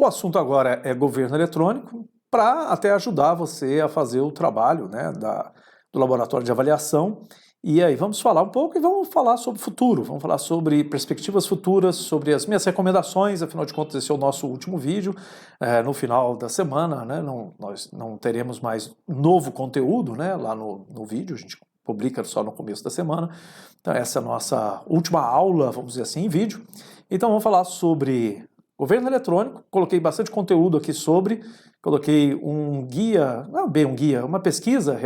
assunto agora é governo eletrônico, para até ajudar você a fazer o trabalho, né, do laboratório de avaliação. E aí vamos falar um pouco e vamos falar sobre o futuro, vamos falar sobre perspectivas futuras, sobre as minhas recomendações. Afinal de contas, esse é o nosso último vídeo, no final da semana, né, nós não teremos mais novo conteúdo, né, lá no vídeo, a gente publica só no começo da semana. Então essa é a nossa última aula, vamos dizer assim, em vídeo. Então vamos falar sobre governo eletrônico. Coloquei bastante conteúdo aqui coloquei um guia, não é bem um guia, uma pesquisa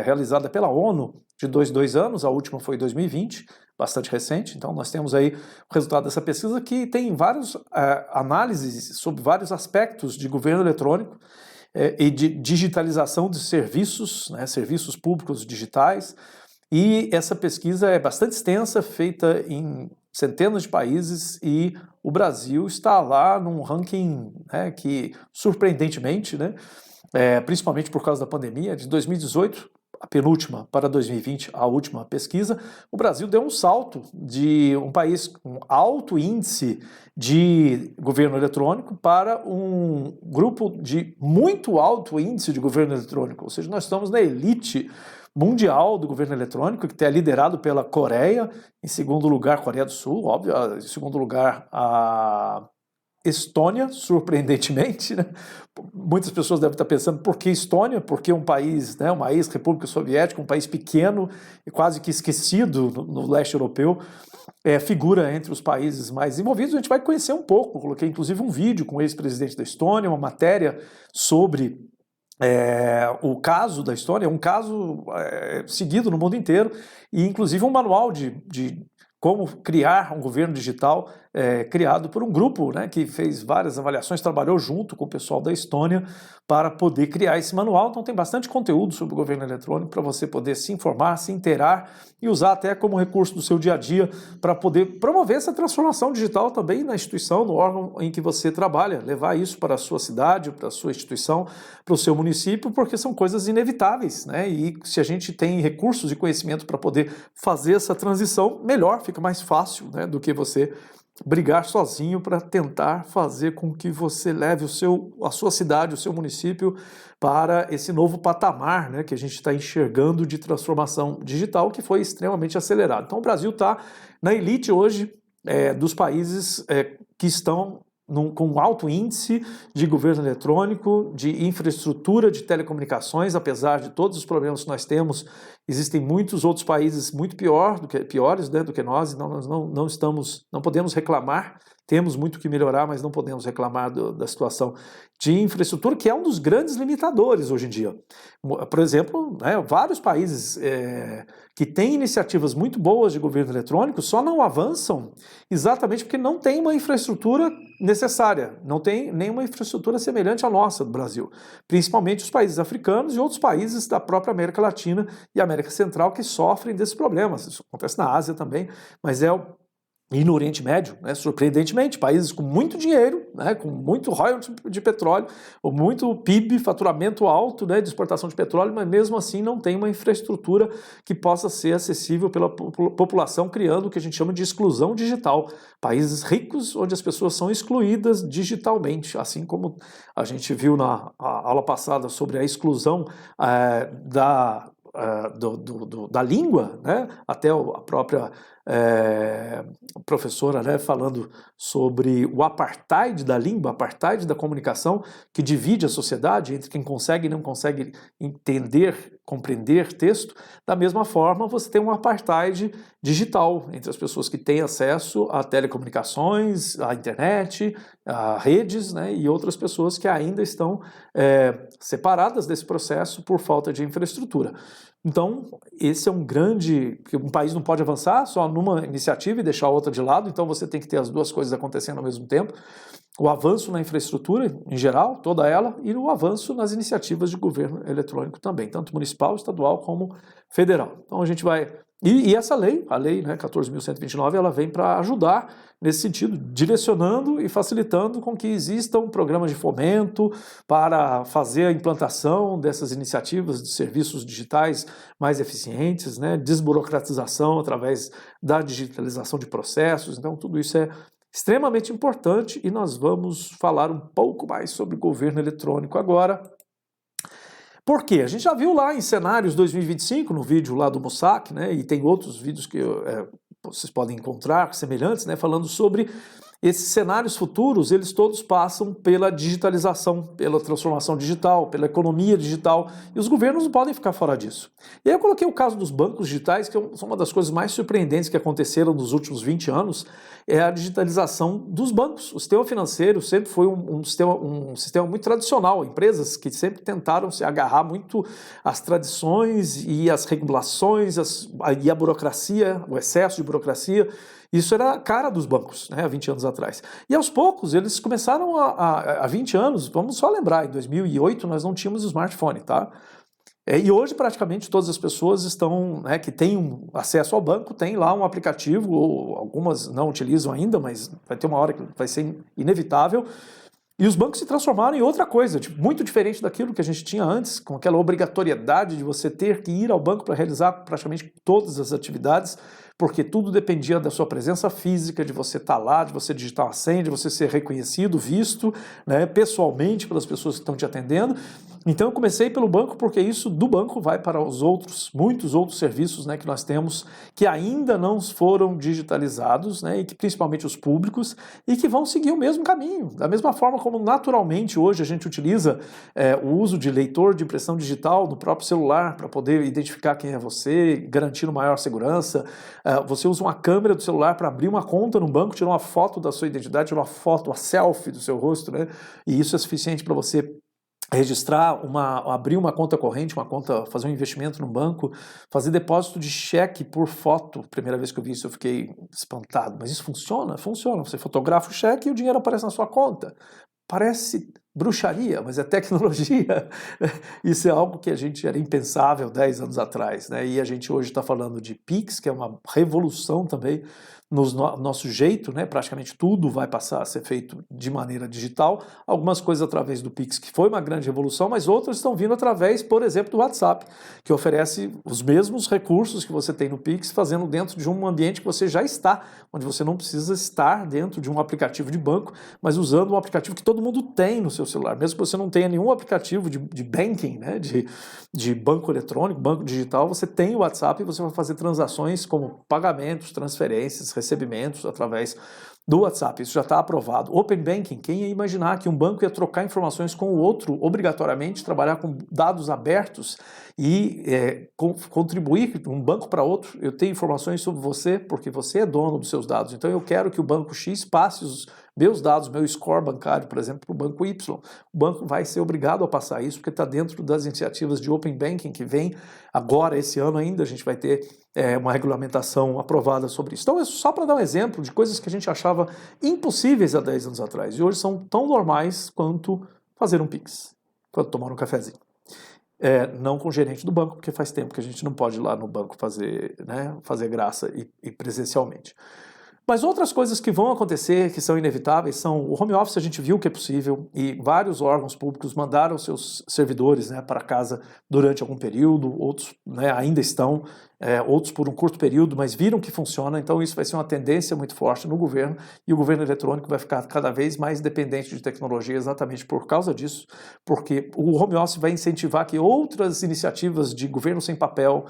realizada pela ONU de 2 anos, a última foi em 2020, bastante recente. Então nós temos aí o resultado dessa pesquisa que tem várias análises sobre vários aspectos de governo eletrônico e de digitalização de serviços, né, serviços públicos digitais. E essa pesquisa é bastante extensa, feita em centenas de países, e o Brasil está lá num ranking, né, que, surpreendentemente, né, principalmente por causa da pandemia, de 2018, a penúltima, para 2020, a última pesquisa, o Brasil deu um salto de um país com alto índice de governo eletrônico para um grupo de muito alto índice de governo eletrônico, ou seja, nós estamos na elite mundial do governo eletrônico, que é liderado pela Coreia, em segundo lugar, Coreia do Sul, óbvio, em segundo lugar, a Estônia, surpreendentemente, né? Muitas pessoas devem estar pensando, por que Estônia? Porque um país, né, uma ex-república soviética, um país pequeno e quase que esquecido no leste europeu, figura entre os países mais desenvolvidos. A gente vai conhecer um pouco, coloquei inclusive um vídeo com o ex-presidente da Estônia, uma matéria sobre o caso da Estônia, um caso seguido no mundo inteiro, e inclusive um manual de como criar um governo digital, criado por um grupo, né, que fez várias avaliações, trabalhou junto com o pessoal da Estônia para poder criar esse manual. Então tem bastante conteúdo sobre o governo eletrônico para você poder se informar, se inteirar e usar até como recurso do seu dia a dia para poder promover essa transformação digital também na instituição, no órgão em que você trabalha, levar isso para a sua cidade, para a sua instituição, para o seu município, porque são coisas inevitáveis, né? E se a gente tem recursos e conhecimento para poder fazer essa transição, melhor, fica mais fácil, né, do que você brigar sozinho para tentar fazer com que você leve a sua cidade, o seu município para esse novo patamar, né, que a gente está enxergando de transformação digital, que foi extremamente acelerado. Então o Brasil está na elite hoje dos países que estão com alto índice de governo eletrônico, de infraestrutura de telecomunicações. Apesar de todos os problemas que nós temos, existem muitos outros países muito piores, né, do que nós, então nós não podemos reclamar. Temos muito que melhorar, mas não podemos reclamar da situação de infraestrutura, que é um dos grandes limitadores hoje em dia. Por exemplo, né, vários países que têm iniciativas muito boas de governo eletrônico só não avançam exatamente porque não tem uma infraestrutura necessária, não tem nenhuma infraestrutura semelhante à nossa do Brasil. Principalmente os países africanos e outros países da própria América Latina e América Central que sofrem desses problemas. Isso acontece na Ásia também, mas e no Oriente Médio, né, surpreendentemente, países com muito dinheiro, né, com muito royalty de petróleo, ou muito PIB, faturamento alto, né, de exportação de petróleo, mas mesmo assim não tem uma infraestrutura que possa ser acessível pela população, criando o que a gente chama de exclusão digital. Países ricos onde as pessoas são excluídas digitalmente, assim como a gente viu na aula passada sobre a exclusão da língua, né? Até a própria professora, né, falando sobre o apartheid da língua, apartheid da comunicação, que divide a sociedade entre quem consegue e não consegue entender, compreender texto. Da mesma forma, você tem um apartheid digital entre as pessoas que têm acesso a telecomunicações, à internet, a redes, né, e outras pessoas que ainda estão separadas desse processo por falta de infraestrutura. Então, esse é um país não pode avançar só numa iniciativa e deixar a outra de lado, então você tem que ter as duas coisas acontecendo ao mesmo tempo. O avanço na infraestrutura, em geral, toda ela, e o avanço nas iniciativas de governo eletrônico também, tanto municipal, estadual como federal. Então a gente vai... E essa lei, a lei, né, 14.129, ela vem para ajudar nesse sentido, direcionando e facilitando com que existam programas de fomento para fazer a implantação dessas iniciativas de serviços digitais mais eficientes, né, desburocratização através da digitalização de processos. Então tudo isso é extremamente importante, e nós vamos falar um pouco mais sobre governo eletrônico agora. Por quê? A gente já viu lá em cenários 2025, no vídeo lá do Mossack, né, e tem outros vídeos que vocês podem encontrar semelhantes, né, falando sobre esses cenários futuros, eles todos passam pela digitalização, pela transformação digital, pela economia digital, e os governos não podem ficar fora disso. E aí eu coloquei o caso dos bancos digitais, que são uma das coisas mais surpreendentes que aconteceram nos últimos 20 anos, é a digitalização dos bancos. O sistema financeiro sempre foi um sistema muito tradicional, empresas que sempre tentaram se agarrar muito às tradições e às regulações e à burocracia, o excesso de burocracia. Isso era a cara dos bancos, né, há 20 anos atrás. E aos poucos eles começaram há 20 anos, vamos só lembrar, em 2008 nós não tínhamos smartphone, tá? E hoje praticamente todas as pessoas estão, né, que têm acesso ao banco, têm lá um aplicativo, ou algumas não utilizam ainda, mas vai ter uma hora que vai ser inevitável. E os bancos se transformaram em outra coisa, muito diferente daquilo que a gente tinha antes, com aquela obrigatoriedade de você ter que ir ao banco para realizar praticamente todas as atividades, porque tudo dependia da sua presença física, de você estar lá, de você digitar uma senha, de você ser reconhecido, visto, né, pessoalmente pelas pessoas que estão te atendendo. Então eu comecei pelo banco porque isso do banco vai para os outros, muitos outros serviços, né, que nós temos que ainda não foram digitalizados, né, e que principalmente os públicos, e que vão seguir o mesmo caminho. Da mesma forma como naturalmente hoje a gente utiliza o uso de leitor de impressão digital no próprio celular para poder identificar quem é você, garantindo maior segurança. Você usa uma câmera do celular para abrir uma conta no banco, tirar uma foto da sua identidade, tirar uma foto, uma selfie do seu rosto, né, e isso é suficiente para você registrar, abrir uma conta corrente, fazer um investimento no banco, fazer depósito de cheque por foto. Primeira vez que eu vi isso eu fiquei espantado, mas isso funciona? Funciona. Você fotografa o cheque e o dinheiro aparece na sua conta. Parece bruxaria, mas é tecnologia. Isso é algo que a gente era impensável 10 anos atrás, né? E a gente hoje está falando de Pix, que é uma revolução também no nosso jeito, né? Praticamente tudo vai passar a ser feito de maneira digital. Algumas coisas através do Pix, que foi uma grande revolução, mas outras estão vindo através, por exemplo, do WhatsApp, que oferece os mesmos recursos que você tem no Pix, fazendo dentro de um ambiente que você já está, onde você não precisa estar dentro de um aplicativo de banco, mas usando um aplicativo que todo mundo tem no seu celular, mesmo que você não tenha nenhum aplicativo de banking, né, de banco eletrônico, banco digital, você tem o WhatsApp e você vai fazer transações como pagamentos, transferências, recebimentos através do WhatsApp. Isso já está aprovado. Open Banking, quem ia imaginar que um banco ia trocar informações com o outro, obrigatoriamente, trabalhar com dados abertos e contribuir de um banco para outro. Eu tenho informações sobre você porque você é dono dos seus dados. Então eu quero que o banco X passe os meus dados, meu score bancário, por exemplo, para o banco Y. O banco vai ser obrigado a passar isso porque está dentro das iniciativas de Open Banking que vem agora, esse ano ainda, a gente vai ter uma regulamentação aprovada sobre isso. Então é só para dar um exemplo de coisas que a gente achava impossíveis há 10 anos atrás e hoje são tão normais quanto fazer um Pix, quanto tomar um cafezinho. Não com o gerente do banco, porque faz tempo que a gente não pode ir lá no banco fazer graça e presencialmente. Mas outras coisas que vão acontecer, que são inevitáveis, são o home office. A gente viu que é possível e vários órgãos públicos mandaram seus servidores, né, para casa durante algum período, outros, né, ainda estão, outros por um curto período, mas viram que funciona. Então isso vai ser uma tendência muito forte no governo e o governo eletrônico vai ficar cada vez mais dependente de tecnologia exatamente por causa disso, porque o home office vai incentivar que outras iniciativas de governo sem papel,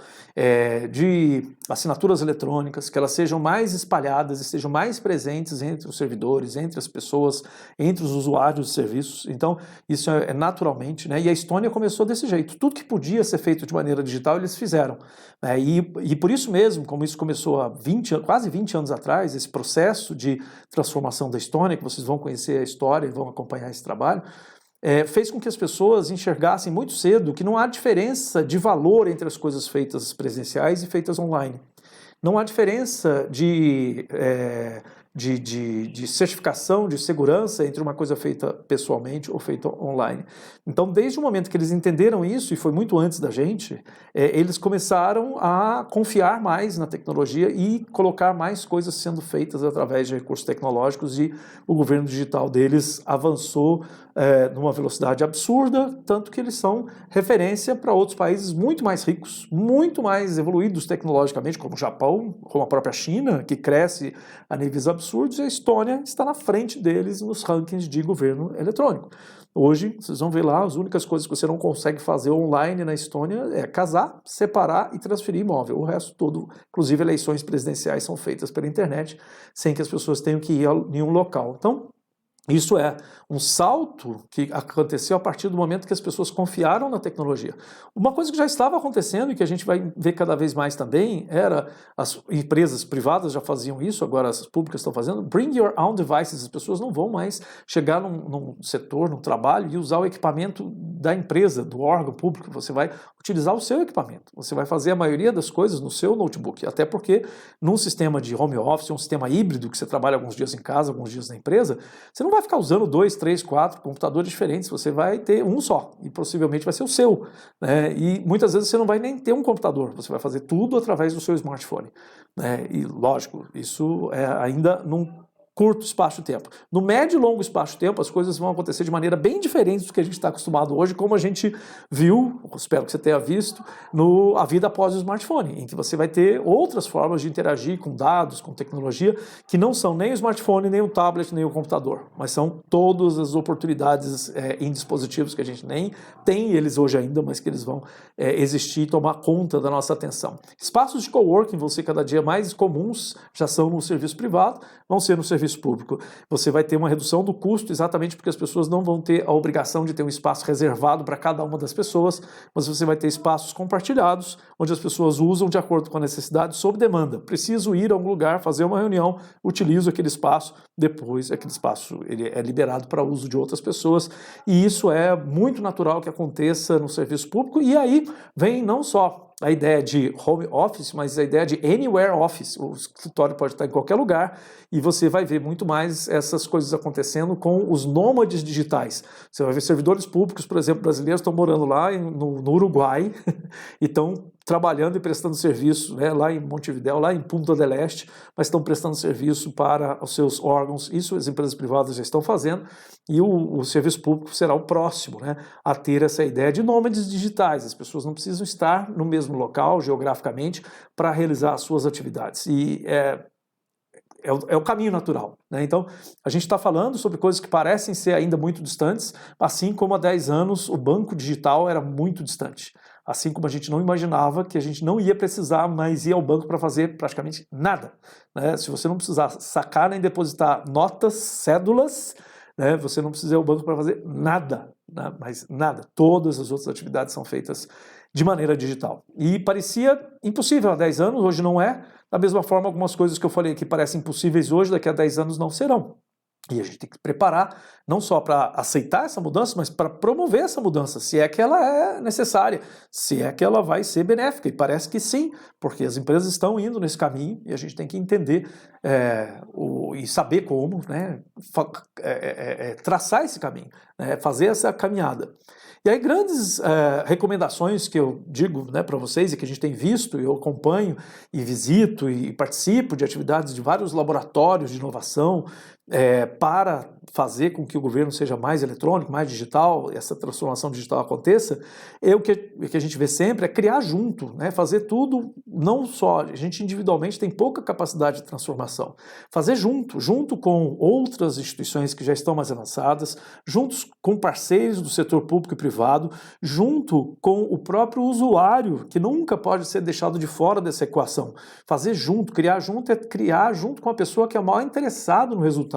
de assinaturas eletrônicas, que elas sejam mais espalhadas, estejam mais presentes entre os servidores, entre as pessoas, entre os usuários de serviços. Então, isso é naturalmente, né? E a Estônia começou desse jeito. Tudo que podia ser feito de maneira digital, eles fizeram. E por isso mesmo, como isso começou há quase 20 anos atrás, esse processo de transformação da Estônia, que vocês vão conhecer a história e vão acompanhar esse trabalho, fez com que as pessoas enxergassem muito cedo que não há diferença de valor entre as coisas feitas presenciais e feitas online. Não há diferença de certificação, de segurança entre uma coisa feita pessoalmente ou feita online. Então, desde o momento que eles entenderam isso, e foi muito antes da gente, eles começaram a confiar mais na tecnologia e colocar mais coisas sendo feitas através de recursos tecnológicos, e o governo digital deles avançou numa velocidade absurda, tanto que eles são referência para outros países muito mais ricos, muito mais evoluídos tecnologicamente, como o Japão, como a própria China, que cresce a níveis absurdos, absurdos, e a Estônia está na frente deles nos rankings de governo eletrônico. Hoje, vocês vão ver lá, as únicas coisas que você não consegue fazer online na Estônia é casar, separar e transferir imóvel. O resto todo, inclusive eleições presidenciais, são feitas pela internet, sem que as pessoas tenham que ir a nenhum local. Então, isso é um salto que aconteceu a partir do momento que as pessoas confiaram na tecnologia. Uma coisa que já estava acontecendo e que a gente vai ver cada vez mais também era, as empresas privadas já faziam isso, agora as públicas estão fazendo, bring your own devices. As pessoas não vão mais chegar num setor, num trabalho e usar o equipamento da empresa, do órgão público. Você vai utilizar o seu equipamento. Você vai fazer a maioria das coisas no seu notebook, até porque num sistema de home office, um sistema híbrido que você trabalha alguns dias em casa, alguns dias na empresa, você não vai ficar usando 2, 3, 4 computadores diferentes, você vai ter um só, e possivelmente vai ser o seu, né? E muitas vezes você não vai nem ter um computador, você vai fazer tudo através do seu smartphone, né? E lógico, isso é ainda num curto espaço de tempo. No médio e longo espaço de tempo, as coisas vão acontecer de maneira bem diferente do que a gente está acostumado hoje, como a gente viu, espero que você tenha visto, a vida após o smartphone, em que você vai ter outras formas de interagir com dados, com tecnologia, que não são nem o smartphone, nem o tablet, nem o computador, mas são todas as oportunidades em dispositivos que a gente nem tem eles hoje ainda, mas que eles vão existir e tomar conta da nossa atenção. Espaços de coworking vão ser cada dia mais comuns, já são no serviço privado, vão ser no serviço público. Você vai ter uma redução do custo exatamente porque as pessoas não vão ter a obrigação de ter um espaço reservado para cada uma das pessoas, mas você vai ter espaços compartilhados, onde as pessoas usam de acordo com a necessidade, sob demanda. Preciso ir a um lugar, fazer uma reunião, utilizo aquele espaço, depois aquele espaço ele é liberado para uso de outras pessoas, e isso é muito natural que aconteça no serviço público, e aí vem não só a ideia de home office, mas a ideia de anywhere office. O escritório pode estar em qualquer lugar e você vai ver muito mais essas coisas acontecendo com os nômades digitais. Você vai ver servidores públicos, por exemplo, brasileiros estão morando lá no Uruguai e estão trabalhando e prestando serviço, né, lá em Montevidéu, lá em Punta del Este, mas estão prestando serviço para os seus órgãos. Isso as empresas privadas já estão fazendo e o serviço público será o próximo, né, a ter essa ideia de nômades digitais. As pessoas não precisam estar no mesmo local geograficamente para realizar as suas atividades. E é o caminho natural, né? Então, a gente está falando sobre coisas que parecem ser ainda muito distantes, assim como há 10 anos o banco digital era muito distante. Assim como a gente não imaginava que a gente não ia precisar mais ir ao banco para fazer praticamente nada, né? Se você não precisar sacar nem depositar notas, cédulas, né, você não precisa ir ao banco para fazer nada, né? Mas nada. Todas as outras atividades são feitas de maneira digital. E parecia impossível há 10 anos, hoje não é. Da mesma forma, algumas coisas que eu falei que parecem impossíveis hoje, daqui a 10 anos não serão. E a gente tem que preparar, não só para aceitar essa mudança, mas para promover essa mudança, se é que ela é necessária, se é que ela vai ser benéfica. E parece que sim, porque as empresas estão indo nesse caminho e a gente tem que entender e saber como, né, traçar esse caminho, né, fazer essa caminhada. E aí grandes recomendações que eu digo, né, para vocês e que a gente tem visto, eu acompanho e visito e participo de atividades de vários laboratórios de inovação para fazer com que o governo seja mais eletrônico, mais digital, essa transformação digital aconteça, o que a gente vê sempre é criar junto, né, fazer tudo, não só, a gente individualmente tem pouca capacidade de transformação, fazer junto com outras instituições que já estão mais avançadas, juntos com parceiros do setor público e privado, junto com o próprio usuário, que nunca pode ser deixado de fora dessa equação. Fazer junto, criar junto é criar junto com a pessoa que é maior interessado no resultado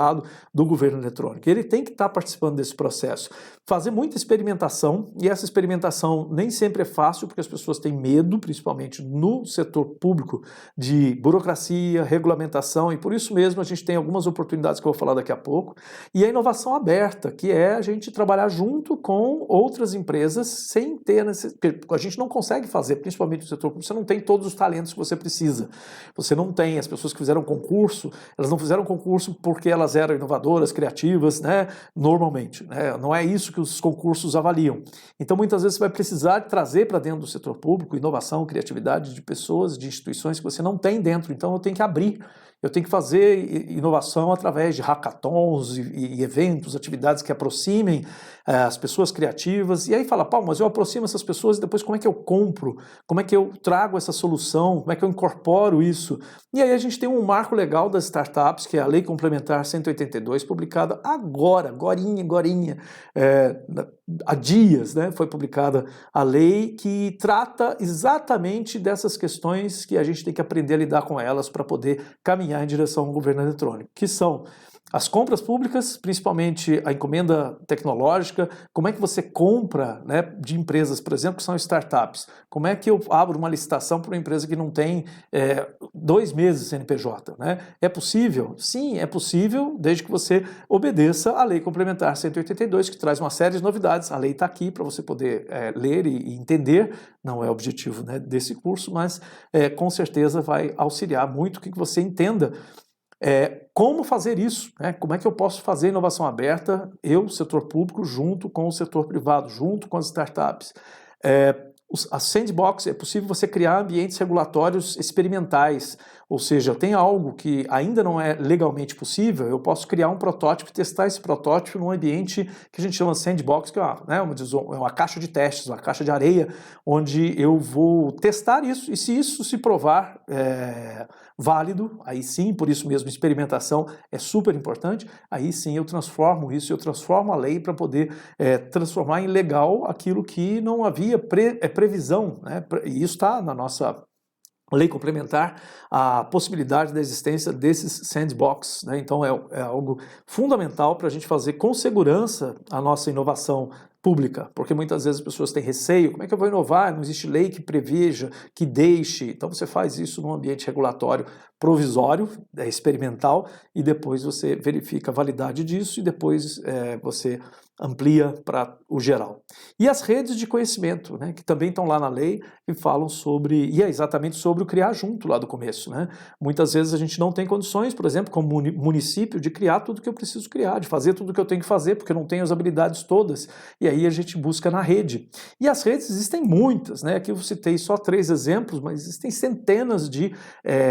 do governo eletrônico. Ele tem que estar participando desse processo. Fazer muita experimentação, e essa experimentação nem sempre é fácil, porque as pessoas têm medo, principalmente no setor público, de burocracia, regulamentação, e por isso mesmo a gente tem algumas oportunidades que eu vou falar daqui a pouco, e a inovação aberta, que é a gente trabalhar junto com outras empresas sem ter necessidade. A gente não consegue fazer, principalmente no setor público, você não tem todos os talentos que você precisa. Você não tem, as pessoas que fizeram concurso, elas não fizeram concurso porque elas eram inovadoras, criativas, né, normalmente, né? Não é isso que os concursos avaliam. Então, muitas vezes você vai precisar trazer para dentro do setor público inovação, criatividade de pessoas, de instituições que você não tem dentro. Então, eu tenho que abrir, eu tenho que fazer inovação através de hackathons e eventos, atividades que aproximem as pessoas criativas. E aí fala, Paulo, mas eu aproximo essas pessoas e depois como é que eu compro? Como é que eu trago essa solução? Como é que eu incorporo isso? E aí a gente tem um marco legal das startups, que é a Lei Complementar 182, publicada agorinha, há dias, né, foi publicada a lei que trata exatamente dessas questões que a gente tem que aprender a lidar com elas para poder caminhar em direção ao governo eletrônico, que são as compras públicas, principalmente a encomenda tecnológica, como é que você compra, né, de empresas, por exemplo, que são startups, como é que eu abro uma licitação para uma empresa que não tem 2 meses de CNPJ, né? É possível? Sim, é possível, desde que você obedeça à Lei Complementar 182, que traz uma série de novidades. A lei está aqui para você poder ler e entender, não é o objetivo, né, desse curso, mas com certeza vai auxiliar muito que você entenda como fazer isso, né? Como é que eu posso fazer inovação aberta, eu, setor público, junto com o setor privado, junto com as startups. A sandbox, é possível você criar ambientes regulatórios experimentais, ou seja, tem algo que ainda não é legalmente possível, eu posso criar um protótipo e testar esse protótipo num ambiente que a gente chama de sandbox, que é uma caixa de testes, uma caixa de areia, onde eu vou testar isso, e se isso se provar válido, aí sim, por isso mesmo, experimentação é super importante, aí sim eu transformo isso, eu transformo a lei para poder transformar em legal aquilo que não havia previsão, né? E isso está na nossa lei complementar, a possibilidade da existência desses sandbox, né? Então é algo fundamental para a gente fazer com segurança a nossa inovação pública, porque muitas vezes as pessoas têm receio, como é que eu vou inovar? Não existe lei que preveja, que deixe. Então você faz isso num ambiente regulatório provisório, experimental, e depois você verifica a validade disso e depois você amplia para o geral. E as redes de conhecimento, né, que também estão lá na lei e falam sobre, e é exatamente sobre o criar junto lá do começo, né? Muitas vezes a gente não tem condições, por exemplo, como município, de criar tudo que eu preciso criar, de fazer tudo que eu tenho que fazer, porque eu não tenho as habilidades todas, e aí a gente busca na rede. E as redes existem muitas, né? Aqui eu citei só 3 exemplos, mas existem centenas de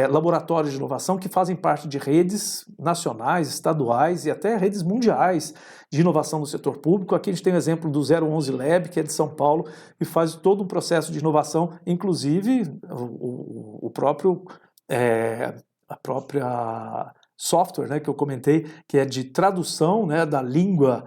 laboratórios de inovação que fazem parte de redes nacionais, estaduais e até redes mundiais de inovação no setor público. Aqui a gente tem o exemplo do 011 Lab, que é de São Paulo, e faz todo um processo de inovação, inclusive o próprio, a própria software, né, que eu comentei, que é de tradução, né, da língua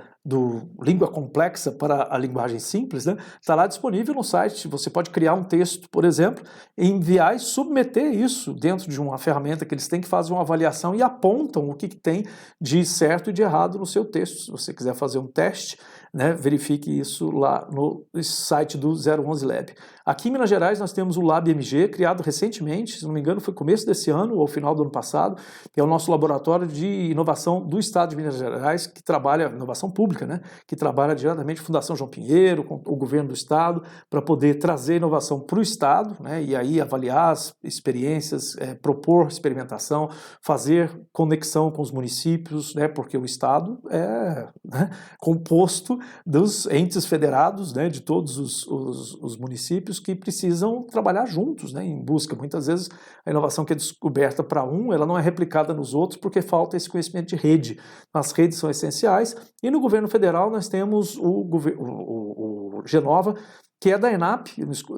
complexa para a linguagem simples, né? Está lá disponível no site. Você pode criar um texto, por exemplo, enviar e submeter isso dentro de uma ferramenta que eles têm, que fazem uma avaliação e apontam o que tem de certo e de errado no seu texto. Se você quiser fazer um teste, né, verifique isso lá no site do 011 Lab. Aqui em Minas Gerais nós temos o Lab MG, criado recentemente, se não me engano foi começo desse ano ou final do ano passado, que é o nosso laboratório de inovação do Estado de Minas Gerais, que trabalha inovação pública, né, que trabalha diretamente com a Fundação João Pinheiro, com o governo do Estado, para poder trazer inovação para o Estado, né, e aí avaliar as experiências, propor experimentação, fazer conexão com os municípios, né, porque o Estado é, né, composto dos entes federados, né, de todos os municípios que precisam trabalhar juntos, né, em busca. Muitas vezes a inovação que é descoberta para ela não é replicada nos outros porque falta esse conhecimento de rede. As redes são essenciais e no governo federal nós temos o Genova, que é da ENAP,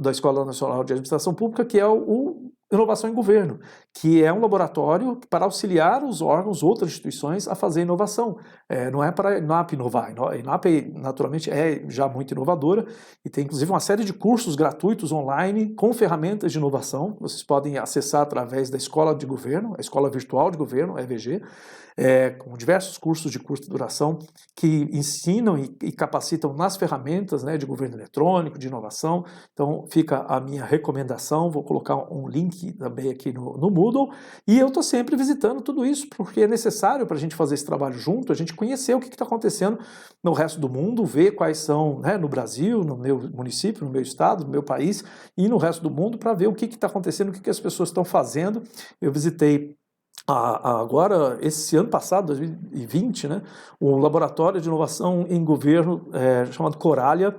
da Escola Nacional de Administração Pública, que é o Inovação em Governo, que é um laboratório para auxiliar os órgãos, outras instituições, a fazer inovação. Não é para a ENAP inovar. A ENAP, naturalmente, é já muito inovadora e tem, inclusive, uma série de cursos gratuitos online com ferramentas de inovação. Vocês podem acessar através da Escola de Governo, a Escola Virtual de Governo, a EVG, com diversos cursos de curta duração que ensinam e capacitam nas ferramentas, né, de governo eletrônico, de inovação. Então fica a minha recomendação, vou colocar um link também aqui no Moodle, e eu estou sempre visitando tudo isso, porque é necessário para a gente fazer esse trabalho junto, a gente conhecer o que está acontecendo no resto do mundo, ver quais são, né, no Brasil, no meu município, no meu estado, no meu país e no resto do mundo, para ver o que está acontecendo, o que as pessoas estão fazendo. Eu visitei agora, esse ano passado, 2020, né, um laboratório de inovação em governo chamado Coralia,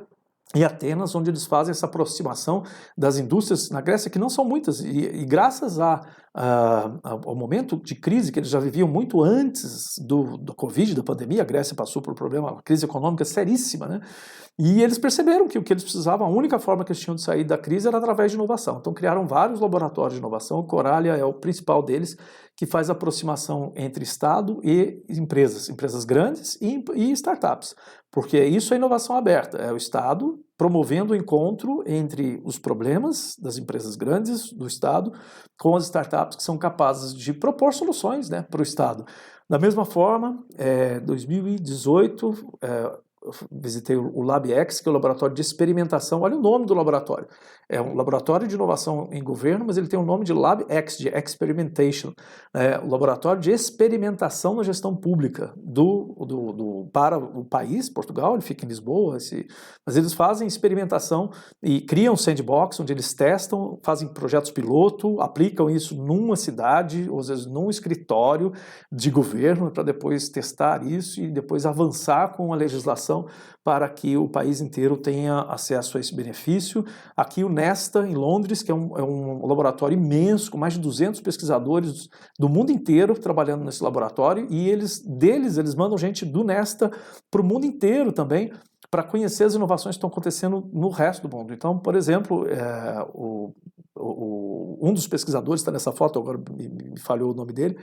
e Atenas, onde eles fazem essa aproximação das indústrias na Grécia, que não são muitas, e graças ao momento de crise que eles já viviam muito antes do Covid, da pandemia, a Grécia passou por uma crise econômica seríssima, né? E eles perceberam que o que eles precisavam, a única forma que eles tinham de sair da crise era através de inovação. Então criaram vários laboratórios de inovação, o Coralia é o principal deles, que faz a aproximação entre Estado e empresas grandes e startups. Porque isso é inovação aberta, é o Estado promovendo o encontro entre os problemas das empresas grandes do Estado com as startups que são capazes de propor soluções, né, para o Estado. Da mesma forma, 2018, eu visitei o LabX, que é o laboratório de experimentação. Olha o nome do laboratório. É um laboratório de inovação em governo, mas ele tem o nome de LabX, de Experimentation. O laboratório de experimentação na gestão pública para o país, Portugal, ele fica em Lisboa, mas eles fazem experimentação e criam um sandbox, onde eles testam, fazem projetos piloto, aplicam isso numa cidade, ou às vezes num escritório de governo, para depois testar isso e depois avançar com a legislação para que o país inteiro tenha acesso a esse benefício. Aqui o Nesta, em Londres, que é um laboratório imenso, com mais de 200 pesquisadores do mundo inteiro trabalhando nesse laboratório, e eles mandam gente do Nesta para o mundo inteiro também, para conhecer as inovações que estão acontecendo no resto do mundo. Então, por exemplo, um dos pesquisadores, está nessa foto, agora me falhou o nome dele,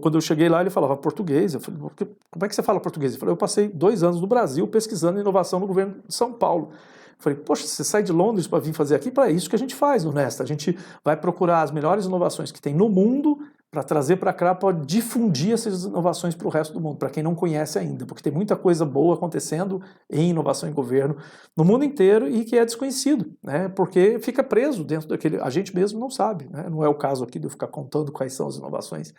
quando eu cheguei lá, ele falava português. Eu falei, como é que você fala português? Ele falou, eu passei 2 anos no Brasil pesquisando inovação no governo de São Paulo. Eu falei, poxa, você sai de Londres para vir fazer aqui? Para isso que a gente faz no Nesta. A gente vai procurar as melhores inovações que tem no mundo para trazer para cá, para difundir essas inovações para o resto do mundo, para quem não conhece ainda, porque tem muita coisa boa acontecendo em inovação em governo no mundo inteiro e que é desconhecido, né? Porque fica preso dentro daquele... A gente mesmo não sabe, né? Não é o caso aqui de eu ficar contando quais são as inovações,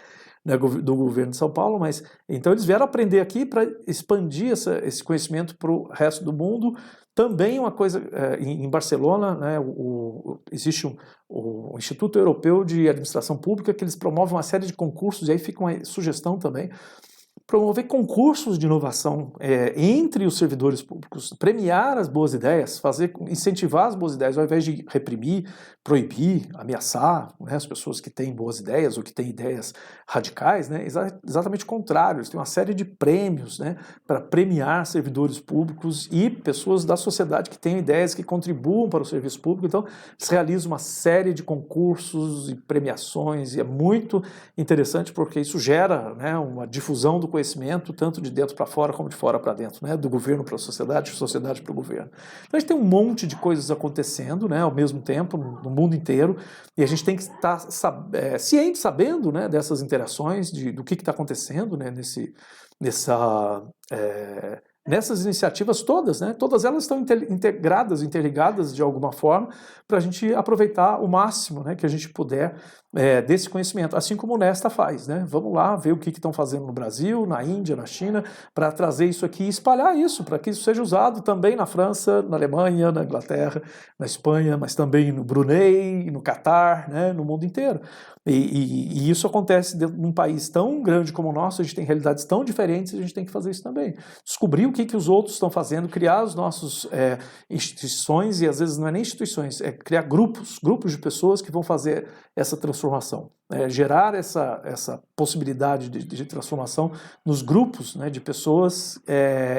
né, do governo de São Paulo, mas então eles vieram aprender aqui para expandir esse conhecimento para o resto do mundo. Também uma coisa, em Barcelona, né, existe o Instituto Europeu de Administração Pública, que eles promovem uma série de concursos, e aí fica uma sugestão também, promover concursos de inovação entre os servidores públicos, premiar as boas ideias, incentivar as boas ideias, ao invés de reprimir, proibir, ameaçar, né, as pessoas que têm boas ideias ou que têm ideias radicais, né, exatamente o contrário. Eles têm uma série de prêmios, né, para premiar servidores públicos e pessoas da sociedade que têm ideias que contribuam para o serviço público. Então, eles realizam uma série de concursos e premiações, e é muito interessante porque isso gera, né, uma difusão do conhecimento, tanto de dentro para fora como de fora para dentro, né? Do governo para a sociedade, de sociedade para o governo. Então a gente tem um monte de coisas acontecendo, né, ao mesmo tempo, no mundo inteiro, e a gente tem que estar ciente, sabendo, né, dessas interações, do que está acontecendo, né, nessas iniciativas todas, né? Todas elas estão integradas, interligadas de alguma forma, para a gente aproveitar o máximo, né, que a gente puder desse conhecimento, assim como o Nesta faz, né? Vamos lá ver o que estão fazendo no Brasil, na Índia, na China, para trazer isso aqui e espalhar isso, para que isso seja usado também na França, na Alemanha, na Inglaterra, na Espanha, mas também no Brunei, no Catar, né, no mundo inteiro. E isso acontece dentro de um país tão grande como o nosso, a gente tem realidades tão diferentes, a gente tem que fazer isso também. Descobrir o que os outros estão fazendo, criar os nossos instituições, e às vezes não é nem instituições, é criar grupos de pessoas que vão fazer essa transformação. Gerar essa possibilidade de transformação nos grupos, né, de pessoas,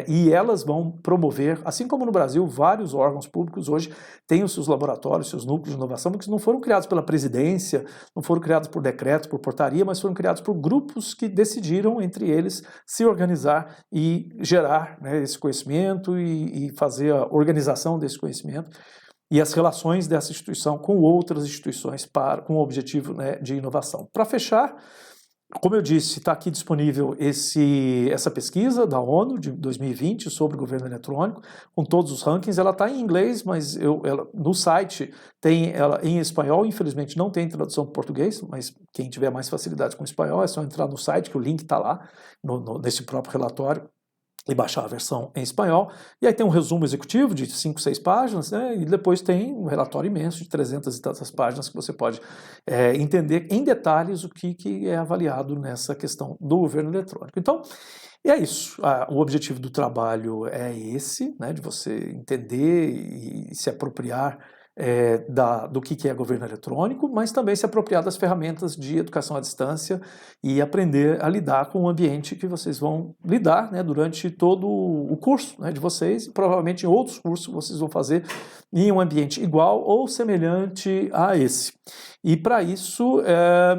e elas vão promover, assim como no Brasil, vários órgãos públicos hoje têm os seus laboratórios, seus núcleos de inovação, porque não foram criados pela presidência, não foram criados por decreto, por portaria, mas foram criados por grupos que decidiram, entre eles, se organizar e gerar, né, esse conhecimento e fazer a organização desse conhecimento e as relações dessa instituição com outras instituições com o objetivo, né, de inovação. Para fechar, como eu disse, está aqui disponível essa pesquisa da ONU de 2020 sobre o governo eletrônico, com todos os rankings. Ela está em inglês, mas no site tem ela em espanhol. Infelizmente não tem tradução para português, mas quem tiver mais facilidade com o espanhol é só entrar no site, que o link está lá, nesse próprio relatório, e baixar a versão em espanhol, e aí tem um resumo executivo de 5, 6 páginas, né, e depois tem um relatório imenso de 300 e tantas páginas que você pode entender em detalhes o que é avaliado nessa questão do governo eletrônico. Então, E é isso. O objetivo do trabalho é esse, né, de você entender e se apropriar do que é governo eletrônico, mas também se apropriar das ferramentas de educação à distância e aprender a lidar com o ambiente que vocês vão lidar, né, durante todo o curso, né, de vocês, e provavelmente em outros cursos vocês vão fazer em um ambiente igual ou semelhante a esse. E para isso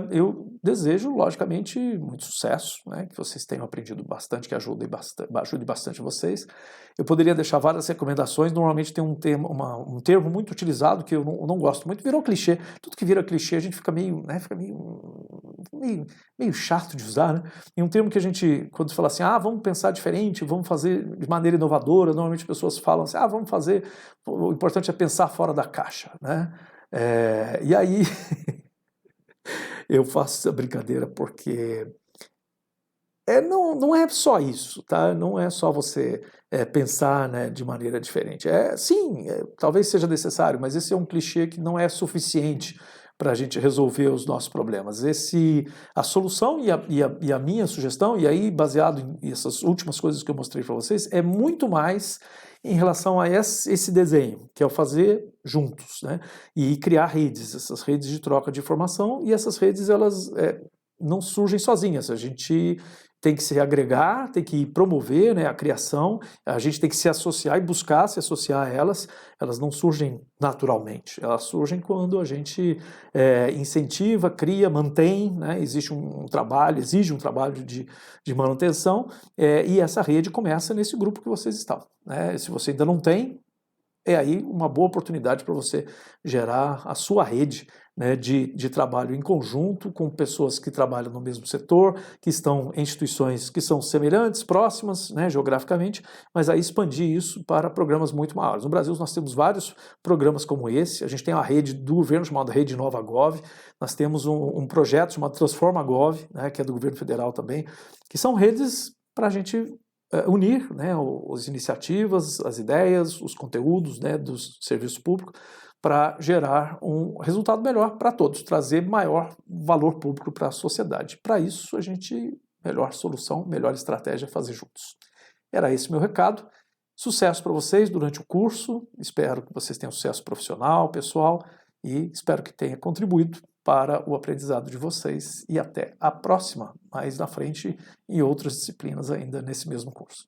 eu desejo, logicamente, muito sucesso, né, que vocês tenham aprendido bastante, que ajude bastante vocês. Eu poderia deixar várias recomendações, normalmente tem um termo muito utilizado que eu não gosto muito, virou clichê. Tudo que vira clichê a gente fica meio chato de usar, né? E um termo que a gente, quando fala assim, vamos pensar diferente, vamos fazer de maneira inovadora, normalmente as pessoas falam assim, vamos fazer, o importante é pensar fora da caixa, né? E aí eu faço essa brincadeira porque não é só isso, tá? Não é só você pensar, né, de maneira diferente. Sim, talvez seja necessário, mas esse é um clichê que não é suficiente para a gente resolver os nossos problemas. A solução e a minha sugestão, e aí baseado em essas últimas coisas que eu mostrei para vocês, é muito mais em relação a esse desenho, que é o fazer juntos, né? E criar redes, essas redes de troca de informação, e essas redes, elas não surgem sozinhas, a gente tem que se agregar, tem que promover, né, a criação, a gente tem que se associar e buscar se associar a elas, elas não surgem naturalmente, elas surgem quando a gente incentiva, cria, mantém, né, exige um trabalho de manutenção, e essa rede começa nesse grupo que vocês estão, né? Se você ainda não tem, é aí uma boa oportunidade para você gerar a sua rede, né, de trabalho em conjunto com pessoas que trabalham no mesmo setor, que estão em instituições que são semelhantes, próximas, né, geograficamente, mas aí expandir isso para programas muito maiores. No Brasil nós temos vários programas como esse, a gente tem uma rede do governo chamada Rede Nova Gov, nós temos um projeto chamado Transforma Gov, né, que é do governo federal também, que são redes para a gente unir, né, as iniciativas, as ideias, os conteúdos, né, dos serviços públicos para gerar um resultado melhor para todos, trazer maior valor público para a sociedade. Para isso, melhor solução, melhor estratégia é fazer juntos. Era esse meu recado. Sucesso para vocês durante o curso, espero que vocês tenham sucesso profissional, pessoal, e espero que tenha contribuído para o aprendizado de vocês e até a próxima, mais na frente, em outras disciplinas ainda nesse mesmo curso.